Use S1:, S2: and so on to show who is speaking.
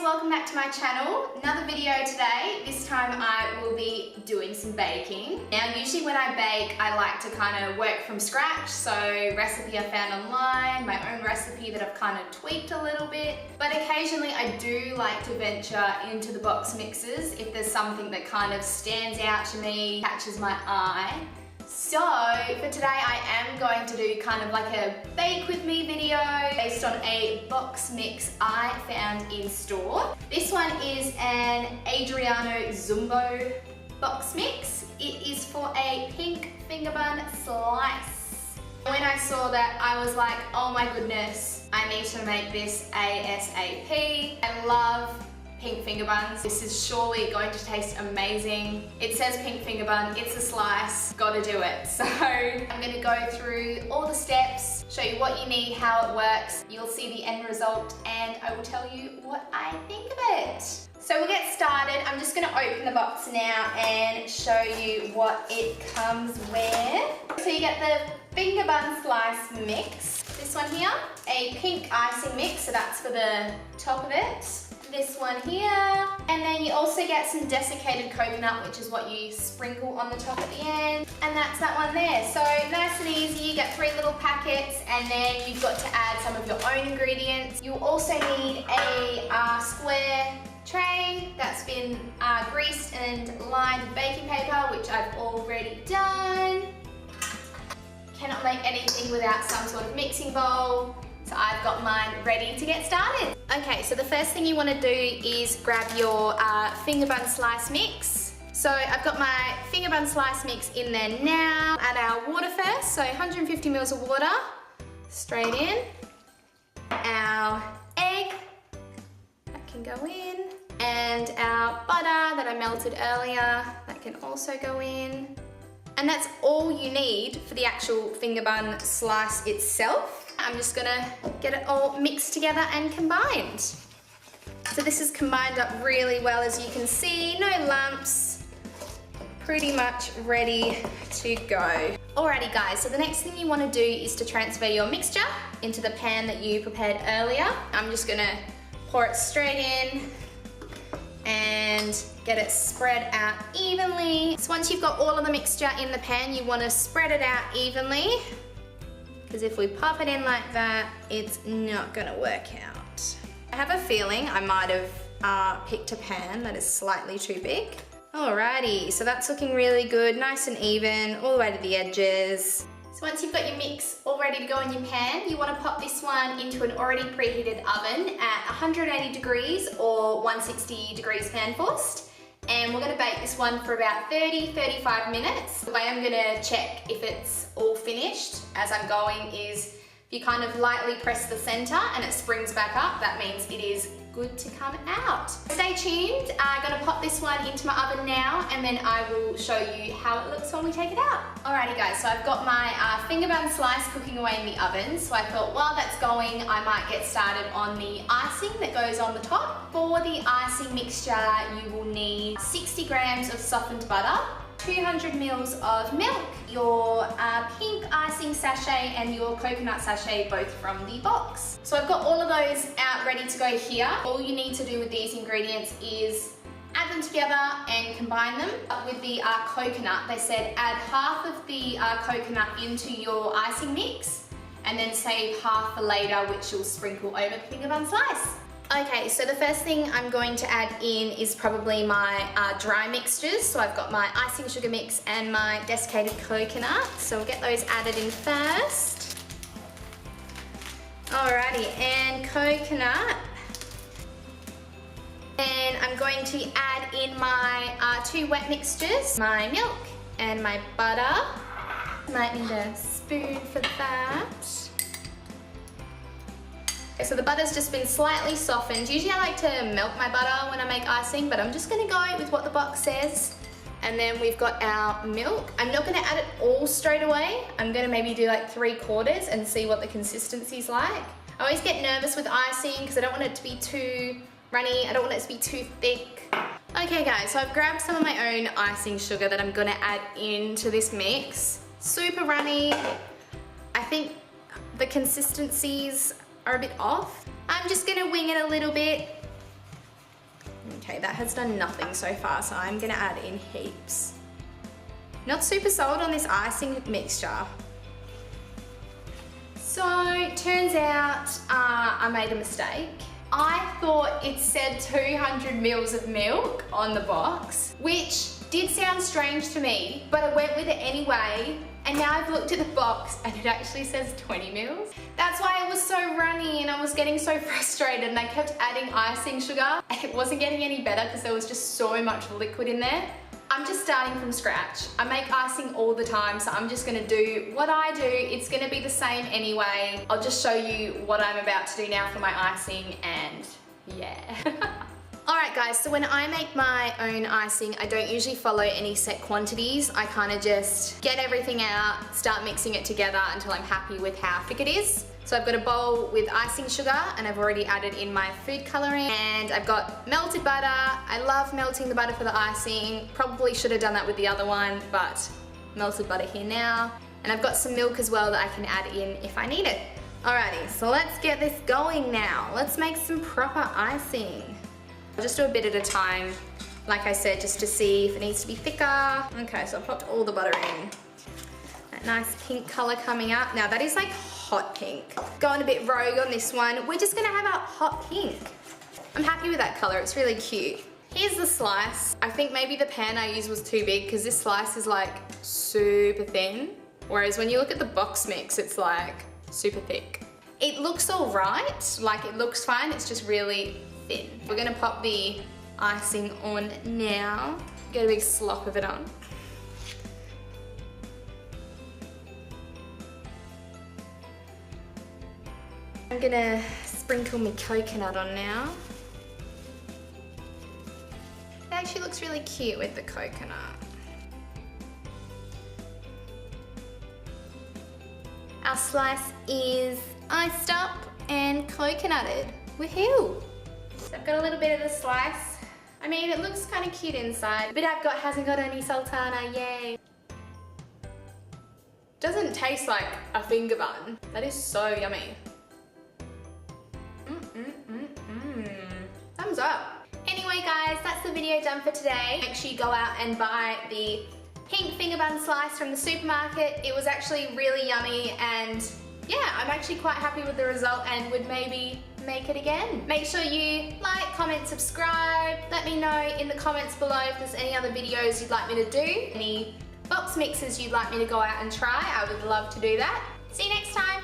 S1: welcome back to my channel. Another video today. This time I will be doing some baking. Now usually when I bake I like to kind of work from scratch, so recipe I found online, my own recipe that I've kind of tweaked a little bit, but occasionally I do like to venture into the box mixes if there's something that kind of stands out to me, catches my eye. So for today I am going to do kind of like a bake with me video based on a box mix I found in store. This one is an Adriano Zumbo box mix. It is for a Pink Finger Bun Slice. When I saw that I was like, oh my goodness, I need to make this ASAP. I love pink finger buns. This is surely going to taste amazing. It says pink finger bun, it's a slice, gotta do it. So I'm gonna go through all the steps, show you what you need, how it works. You'll see the end result and I will tell you what I think of it. So we'll get started. I'm just gonna open the box now and show you what it comes with. So you get the finger bun slice mix. This one here, a pink icing mix, so that's for the top of it. This one here, and then you also get some desiccated coconut, which is what you sprinkle on the top at the end, and that's that one there. So nice and easy. You get 3 little packets, and then you've got to add some of your own ingredients. You also need a square tray that's been greased and lined with baking paper, which I've already done. Cannot make anything without some sort of mixing bowl. So I've got mine ready to get started. Okay, so the first thing you want to do is grab your finger bun slice mix. So I've got my finger bun slice mix in there now. Add our water first, so 150 mils of water, straight in. Our egg, that can go in. And our butter that I melted earlier, that can also go in. And that's all you need for the actual finger bun slice itself. I'm just gonna get it all mixed together and combined. So this is combined up really well, as you can see, no lumps, pretty much ready to go. Alrighty guys, so the next thing you wanna do is to transfer your mixture into the pan that you prepared earlier. I'm just gonna pour it straight in and get it spread out evenly. So once you've got all of the mixture in the pan, you wanna spread it out evenly, because if we pop it in like that, it's not gonna work out. I have a feeling I might have picked a pan that is slightly too big. Alrighty, so that's looking really good, nice and even, all the way to the edges. So once you've got your mix all ready to go in your pan, you wanna pop this one into an already preheated oven at 180 degrees or 160 degrees fan forced. And we're gonna bake this one for about 30-35 minutes. The way I'm gonna check if it's all finished as I'm going is if you kind of lightly press the center and it springs back up, that means it is good to come out. Stay tuned. I'm gonna pop this one into my oven now and then I will show you how it looks when we take it out. Alrighty guys, so I've got my finger bun slice cooking away in the oven. So I thought while that's going, I might get started on the icing that goes on the top. For the icing mixture, you will need 60 grams of softened butter, 200 mils of milk, your pink icing sachet and your coconut sachet, both from the box. So I've got all of those out ready to go here. All you need to do with these ingredients is add them together and combine them. With the coconut, they said add half of the coconut into your icing mix and then save half for later, which you'll sprinkle over the finger bun slice. Okay, so the first thing I'm going to add in is probably my dry mixtures. So I've got my icing sugar mix and my desiccated coconut. So we'll get those added in first. Alrighty, and coconut. And I'm going to add in my 2 wet mixtures, my milk and my butter. Might need a spoon for that. So the butter's just been slightly softened. Usually I like to melt my butter when I make icing, but I'm just gonna go with what the box says. And then we've got our milk. I'm not gonna add it all straight away. I'm gonna maybe do like 3/4 and see what the consistency's like. I always get nervous with icing because I don't want it to be too runny. I don't want it to be too thick. Okay guys, so I've grabbed some of my own icing sugar that I'm gonna add into this mix. Super runny. I think the consistencies are a bit off. I'm just gonna wing it a little bit. Okay, that has done nothing so far, so I'm gonna add in heaps. Not super sold on this icing mixture. So, turns out I made a mistake. I thought it said 200 mils of milk on the box, which did sound strange to me, but I went with it anyway, and now I've looked at the box and it actually says 20 mils. That's why it was so runny and I was getting so frustrated, and I kept adding icing sugar and it wasn't getting any better because there was just so much liquid in there. I'm just starting from scratch. I make icing all the time, so I'm just gonna do what I do. It's gonna be the same anyway. I'll just show you what I'm about to do now for my icing, and yeah. Alright guys, so when I make my own icing, I don't usually follow any set quantities. I kind of just get everything out, start mixing it together until I'm happy with how thick it is. So I've got a bowl with icing sugar, and I've already added in my food coloring, and I've got melted butter. I love melting the butter for the icing. Probably should have done that with the other one, but melted butter here now. And I've got some milk as well that I can add in if I need it. Alrighty, so let's get this going now. Let's make some proper icing. I'll just do a bit at a time, like I said, just to see if it needs to be thicker. Okay, so I popped all the butter in. That nice pink color coming up. Now that is like hot pink. Going a bit rogue on this one. We're just gonna have our hot pink. I'm happy with that color, it's really cute. Here's the slice. I think maybe the pan I used was too big because this slice is like super thin. Whereas when you look at the box mix, it's like super thick. It looks all right, like it looks fine, it's just really thin. We're gonna pop the icing on now. Get a big slop of it on. I'm gonna sprinkle my coconut on now. It actually looks really cute with the coconut. Our slice is iced up and coconutted. Woohoo! I've got a little bit of the slice. I mean, it looks kind of cute inside. The bit I've got hasn't got any sultana, yay. Doesn't taste like a finger bun. That is so yummy. Thumbs up. Anyway guys, that's the video done for today. Make sure you go out and buy the Pink Finger Bun Slice from the supermarket. It was actually really yummy, and yeah, I'm actually quite happy with the result and would maybe make it again. Make sure you like, comment, subscribe. Let me know in the comments below if there's any other videos you'd like me to do. Any box mixes you'd like me to go out and try. I would love to do that. See you next time.